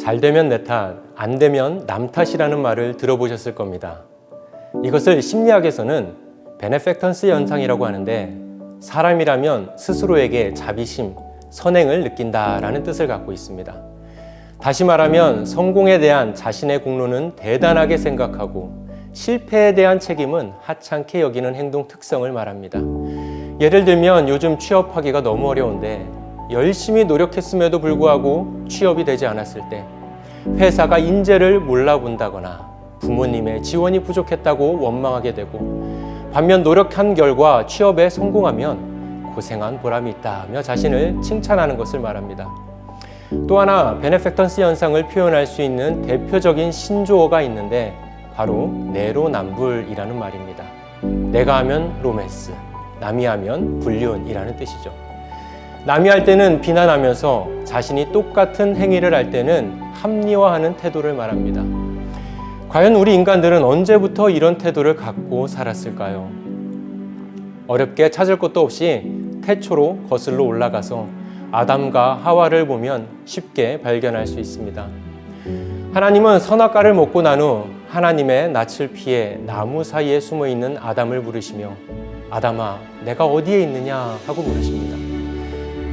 잘 되면 내 탓, 안 되면 남 탓이라는 말을 들어보셨을 겁니다. 이것을 심리학에서는 베네펙턴스 현상이라고 하는데, 사람이라면 스스로에게 자비심, 선행을 느낀다라는 뜻을 갖고 있습니다. 다시 말하면 성공에 대한 자신의 공로는 대단하게 생각하고 실패에 대한 책임은 하찮게 여기는 행동 특성을 말합니다. 예를 들면 요즘 취업하기가 너무 어려운데 열심히 노력했음에도 불구하고 취업이 되지 않았을 때, 회사가 인재를 몰라본다거나 부모님의 지원이 부족했다고 원망하게 되고, 반면 노력한 결과 취업에 성공하면 고생한 보람이 있다며 자신을 칭찬하는 것을 말합니다. 또 하나 베네펙턴스 현상을 표현할 수 있는 대표적인 신조어가 있는데 바로 내로남불이라는 말입니다. 내가 하면 로맨스, 남이 하면 불륜이라는 뜻이죠. 남이 할 때는 비난하면서 자신이 똑같은 행위를 할 때는 합리화하는 태도를 말합니다. 과연 우리 인간들은 언제부터 이런 태도를 갖고 살았을까요? 어렵게 찾을 것도 없이 태초로 거슬러 올라가서 아담과 하와를 보면 쉽게 발견할 수 있습니다. 하나님은 선악과를 먹고 난 후 하나님의 낯을 피해 나무 사이에 숨어 있는 아담을 부르시며 아담아, 내가 어디에 있느냐 하고 물으십니다.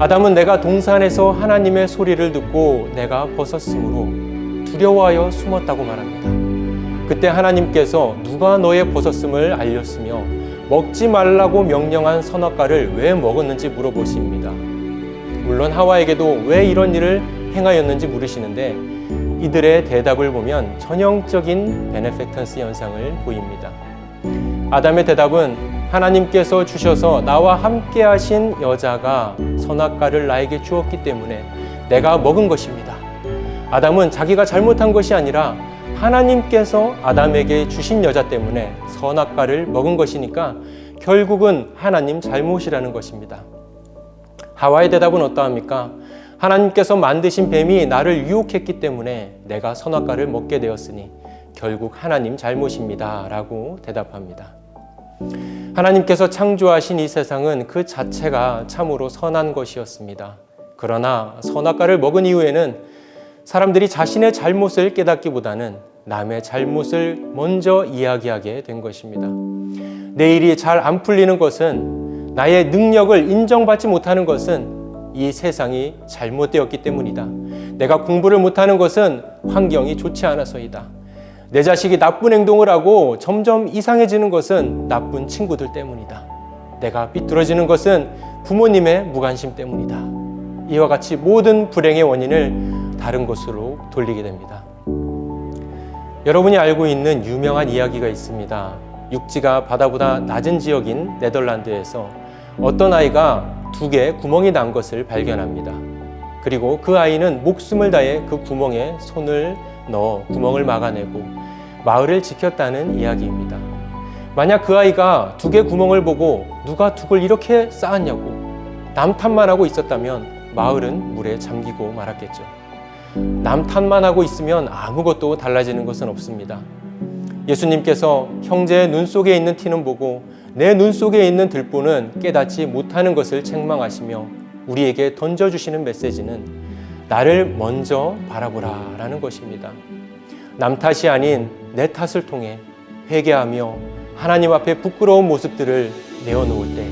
아담은 내가 동산에서 하나님의 소리를 듣고 내가 벗었으므로 두려워하여 숨었다고 말합니다. 그때 하나님께서 누가 너의 벗었음을 알렸으며 먹지 말라고 명령한 선악과를 왜 먹었는지 물어보십니다. 물론 하와에게도 왜 이런 일을 행하였는지 물으시는데, 이들의 대답을 보면 전형적인 베네펙턴스 현상을 보입니다. 아담의 대답은 하나님께서 주셔서 나와 함께 하신 여자가 선악과를 나에게 주었기 때문에 내가 먹은 것입니다. 아담은 자기가 잘못한 것이 아니라 하나님께서 아담에게 주신 여자 때문에 선악과를 먹은 것이니까 결국은 하나님 잘못이라는 것입니다. 하와의 대답은 어떠합니까? 하나님께서 만드신 뱀이 나를 유혹했기 때문에 내가 선악과를 먹게 되었으니 결국 하나님 잘못입니다 라고 대답합니다. 하나님께서 창조하신 이 세상은 그 자체가 참으로 선한 것이었습니다. 그러나 선악과를 먹은 이후에는 사람들이 자신의 잘못을 깨닫기보다는 남의 잘못을 먼저 이야기하게 된 것입니다. 내 일이 잘 안 풀리는 것은, 나의 능력을 인정받지 못하는 것은 이 세상이 잘못되었기 때문이다. 내가 공부를 못하는 것은 환경이 좋지 않아서이다. 내 자식이 나쁜 행동을 하고 점점 이상해지는 것은 나쁜 친구들 때문이다. 내가 삐뚤어지는 것은 부모님의 무관심 때문이다. 이와 같이 모든 불행의 원인을 다른 곳으로 돌리게 됩니다. 여러분이 알고 있는 유명한 이야기가 있습니다. 육지가 바다보다 낮은 지역인 네덜란드에서 어떤 아이가 2개의 구멍이 난 것을 발견합니다. 그리고 그 아이는 목숨을 다해 그 구멍에 손을 넣어 구멍을 막아내고 마을을 지켰다는 이야기입니다. 만약 그 아이가 2개 구멍을 보고 누가 둑을 이렇게 쌓았냐고 남 탓만 하고 있었다면 마을은 물에 잠기고 말았겠죠. 남 탓만 하고 있으면 아무것도 달라지는 것은 없습니다. 예수님께서 형제의 눈 속에 있는 티는 보고 내 눈 속에 있는 들보는 깨닫지 못하는 것을 책망하시며 우리에게 던져주시는 메시지는 나를 먼저 바라보라 라는 것입니다. 남 탓이 아닌 내 탓을 통해 회개하며 하나님 앞에 부끄러운 모습들을 내어놓을 때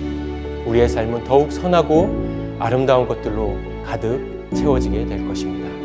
우리의 삶은 더욱 선하고 아름다운 것들로 가득 채워지게 될 것입니다.